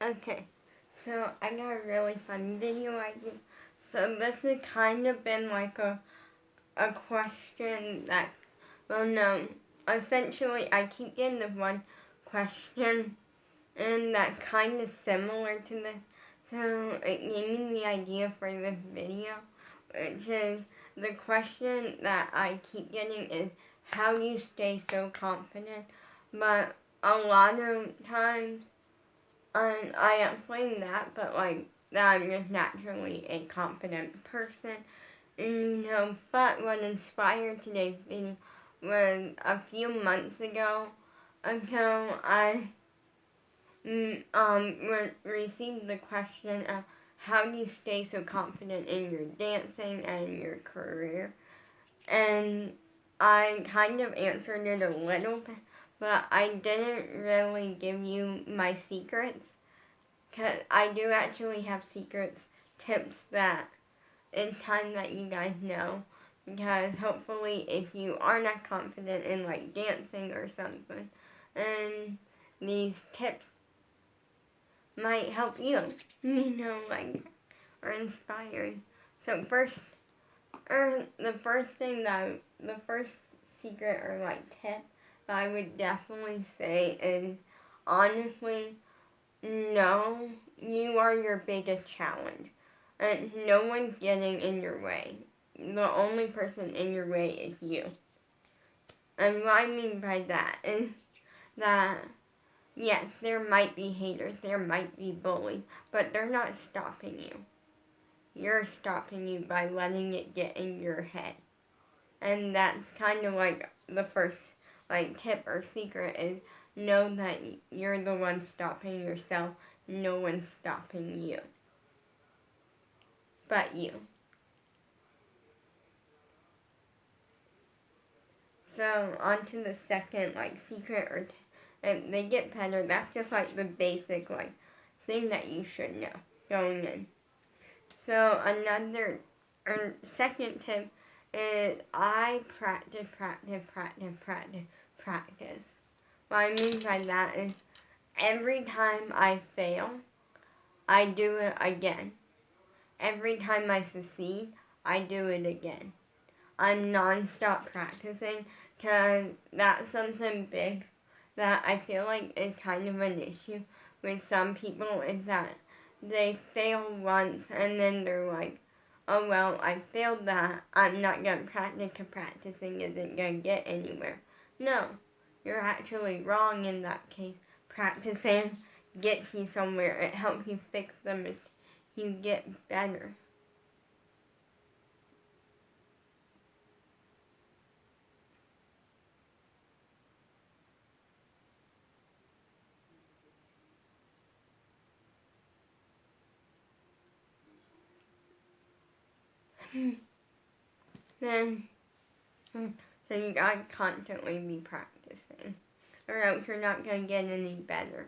Okay, so I got a really fun video idea. So this has kind of been like a question that, well, no, essentially I keep getting the one question and that kind of similar to this. So it gave me the idea for this video, which is the question that I keep getting is how do you stay so confident? But a lot of times, and I explained that, but like that I'm just naturally a confident person. And but what inspired today's video was a few months ago. I received the question of how do you stay so confident in your dancing and your career, and I kind of answered it a little bit, but I didn't really give you my secrets. Cause I do actually have secrets, tips that it's time that you guys know. Because hopefully, if you are not confident in like dancing or something, and these tips might help you, like, or inspired. So the first secret or like tip that I would definitely say is honestly, no, you are your biggest challenge. And no one's getting in your way. The only person in your way is you. And what I mean by that is that, yes, there might be haters, there might be bullies, but they're not stopping you. You're stopping you by letting it get in your head. And that's kind of like the first like tip or secret is know that you're the one stopping yourself. No one's stopping you. But you. So on to the second like secret or and they get better. That's just like the basic like thing that you should know going in. So another second tip is I practice. What I mean by that is every time I fail, I do it again. Every time I succeed, I do it again. I'm non-stop practicing because that's something big that I feel like is kind of an issue with some people is that they fail once and then they're like, oh well, I failed that. I'm not going to practice because practicing isn't going to get anywhere. No, you're actually wrong in that case. Practicing gets you somewhere. It helps you fix the mistake. You get better. Then so you gotta constantly be practicing, or else you're not gonna get any better.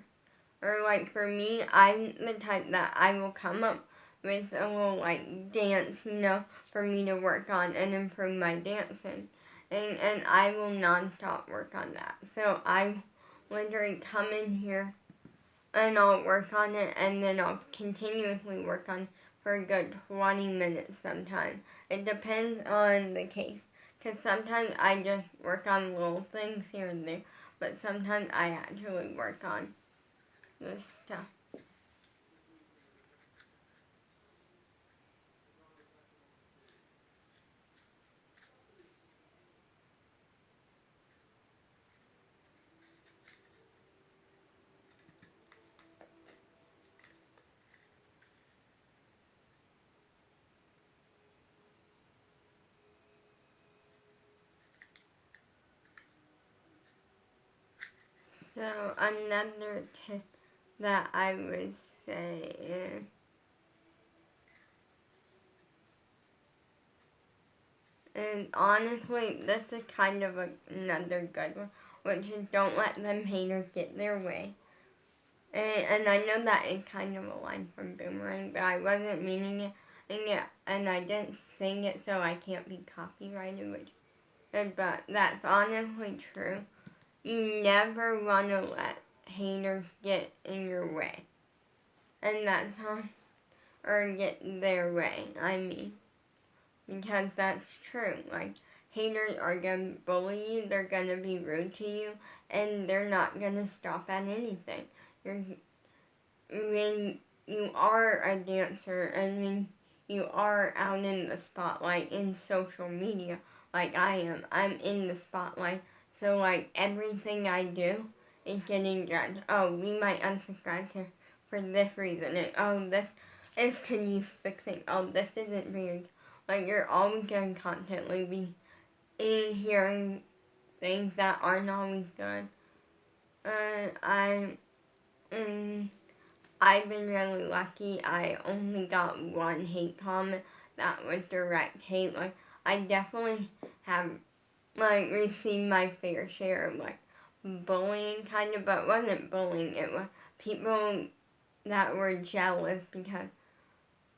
Or like for me, I'm the type that I will come up with a little like dance, for me to work on and improve my dancing, and I will non-stop work on that. So I literally come in here and I'll work on it, and then I'll continuously work on for a good 20 minutes sometimes. It depends on the case. Because sometimes I just work on little things here and there, but sometimes I actually work on this stuff. So another tip that I would say is and honestly, this is kind of another good one, which is don't let them haters get their way. And I know that is kind of a line from Boomerang, but I wasn't meaning it, and I didn't sing it, so I can't be copyrighted, but that's honestly true. You never want to let haters get in your way. and that's how, or get their way, I mean. Because that's true. Like, haters are gonna bully you, they're gonna be rude to you, and they're not gonna stop at anything. When you are a dancer and when you are out in the spotlight in social media, like I am, I'm in the spotlight. So, like, everything I do is getting judged. Oh, we might unsubscribe to for this reason. And, oh, this is can you fixing. Oh, this isn't very. Like, you're always going to constantly be hearing things that aren't always good. I've been really lucky. I only got one hate comment that was direct hate. Like, I definitely have, like, received my fair share of, like, bullying, kind of, but it wasn't bullying. It was people that were jealous because,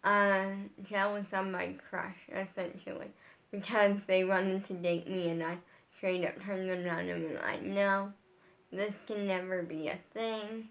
jealous of my crush, essentially. Because they wanted to date me and I straight up turned them down and was like, no, this can never be a thing.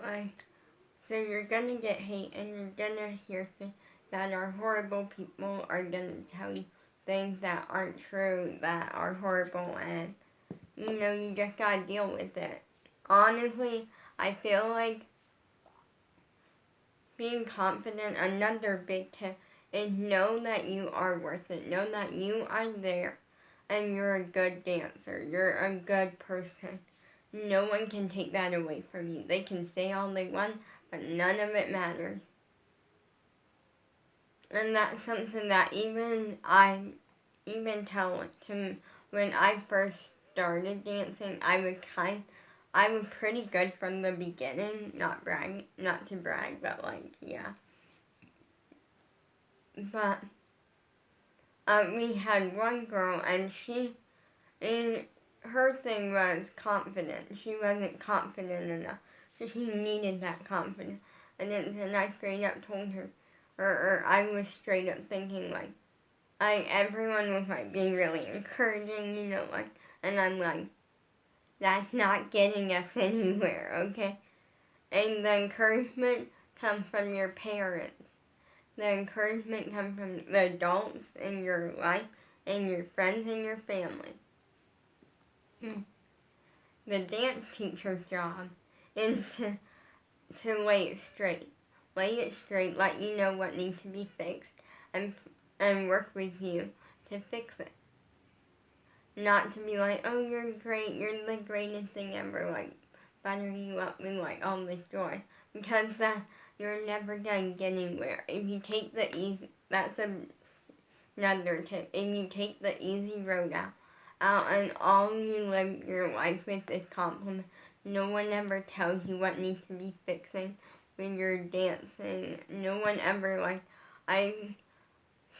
Like, so you're gonna get hate and you're gonna hear things that are horrible. People are gonna tell you things that aren't true, that are horrible, and you just gotta deal with it. Honestly, I feel like being confident, another big tip, is know that you are worth it. Know that you are there and you're a good dancer. You're a good person. No one can take that away from you. They can say all they want, but none of it matters. And that's something that even tell to when I first started dancing, I was pretty good from the beginning. Not to brag, but like, yeah. But we had one girl, and her thing was confident. She wasn't confident enough, so she needed that confidence. And then I straight up told her, or I was straight up thinking like, everyone was like being really encouraging, like, and I'm like, that's not getting us anywhere, okay? And the encouragement comes from your parents. The encouragement comes from the adults in your life and your friends and your family. The dance teacher's job is to lay it straight. Lay it straight, let you know what needs to be fixed, and work with you to fix it. Not to be like, oh, you're great, you're the greatest thing ever, like, butter you up with, like, all this joy. Because you're never going to get anywhere. If you take the easy, that's another tip. If you take the easy road out and all you live your life with is compliment, no one ever tells you what needs to be fixing when you're dancing. No one ever, like, I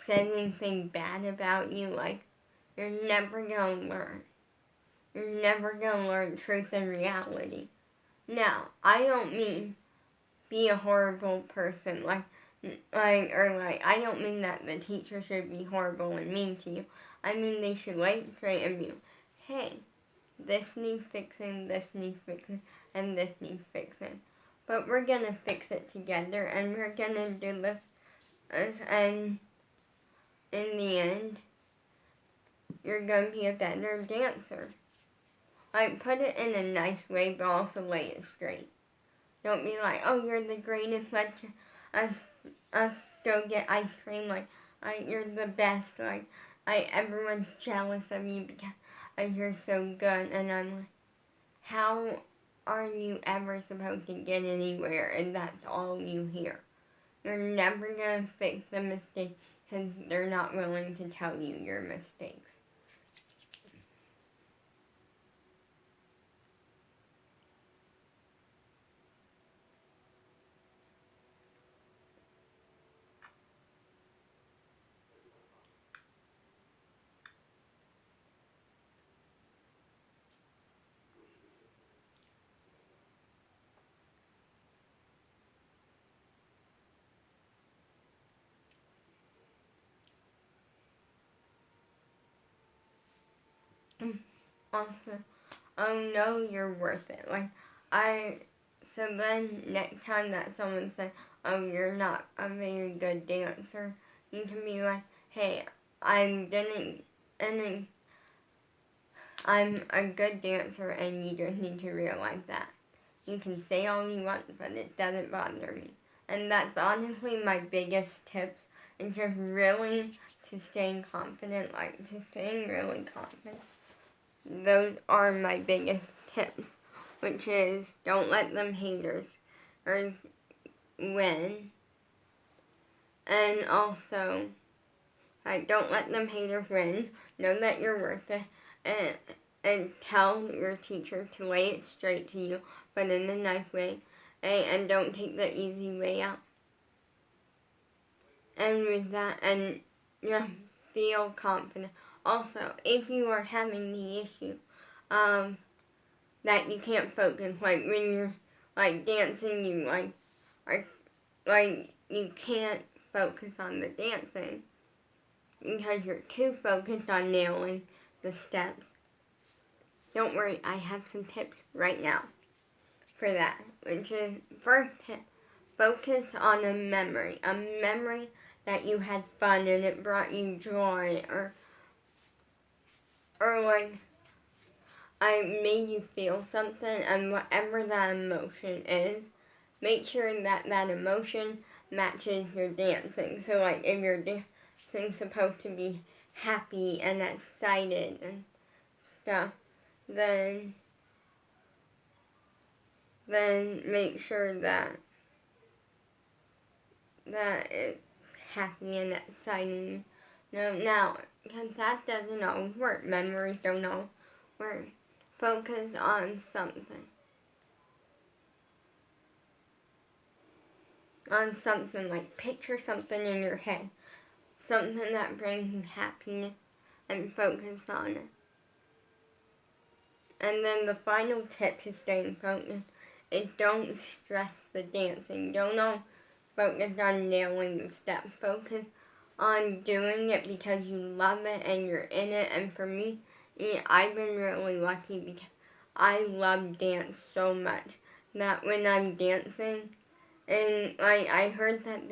said anything bad about you, like, you're never gonna learn. You're never gonna learn truth and reality. Now, I don't mean be a horrible person, I don't mean that the teacher should be horrible and mean to you. I mean they should lay it straight and be, hey, this needs fixing, and this needs fixing. But we're gonna fix it together, and we're gonna do this, and in the end, you're gonna be a better dancer. Like, put it in a nice way, but also lay it straight. Don't be like, oh, you're the greatest, let's us go get ice cream, you're the best, everyone's jealous of you because you're so good, and I'm like, how are you ever supposed to get anywhere if that's all you hear? You're never gonna fix the mistake because they're not willing to tell you your mistakes. Also, know you're worth it. So then next time that someone says, oh, you're not a very good dancer, you can be like, hey, I'm a good dancer, and you just need to realize that. You can say all you want, but it doesn't bother me. And that's honestly my biggest tips, is just really to staying confident, to staying really confident. Those are my biggest tips, which is don't let them haters or win. And also, don't let them haters win. Know that you're worth it, and tell your teacher to lay it straight to you, but in a nice way, and don't take the easy way out. And with that, and feel confident. Also, if you are having the issue, that you can't focus, when you're dancing, you you can't focus on the dancing because you're too focused on nailing the steps. Don't worry, I have some tips right now for that, which is, first tip, focus on a memory that you had fun and it brought you joy, or I made you feel something, and whatever that emotion is, make sure that that emotion matches your dancing. So if your dancing's supposed to be happy and excited and stuff, then make sure that it's happy and exciting. Now, because that doesn't always work. Memories don't always work. Focus on something. Picture something in your head. Something that brings you happiness, and focus on it. And then the final tip to staying focused is don't stress the dancing. Don't focus on nailing the step. Focus on doing it because you love it and you're in it. And for me, I've been really lucky because I love dance so much that when I'm dancing, and I heard that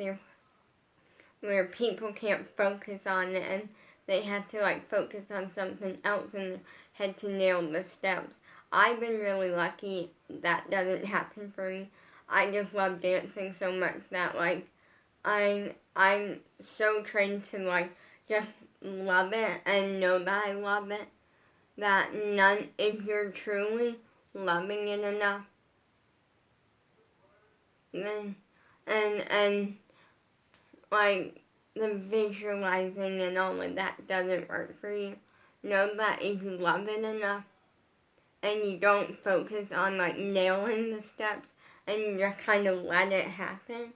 where people can't focus on it and they have to focus on something else in their head to nail the steps. I've been really lucky that doesn't happen for me. I just love dancing so much that I'm so trained to just love it and know that I love it, that if you're truly loving it enough, then and the visualizing and all of that doesn't work for you. Know that if you love it enough and you don't focus on nailing the steps and you just kind of let it happen,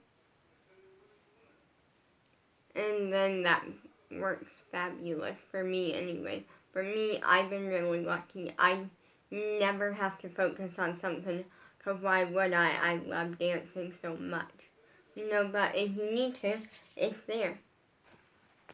and then that works fabulous for me anyway. For me, I've been really lucky. I never have to focus on something, because why would I? I love dancing so much. But if you need to, it's there.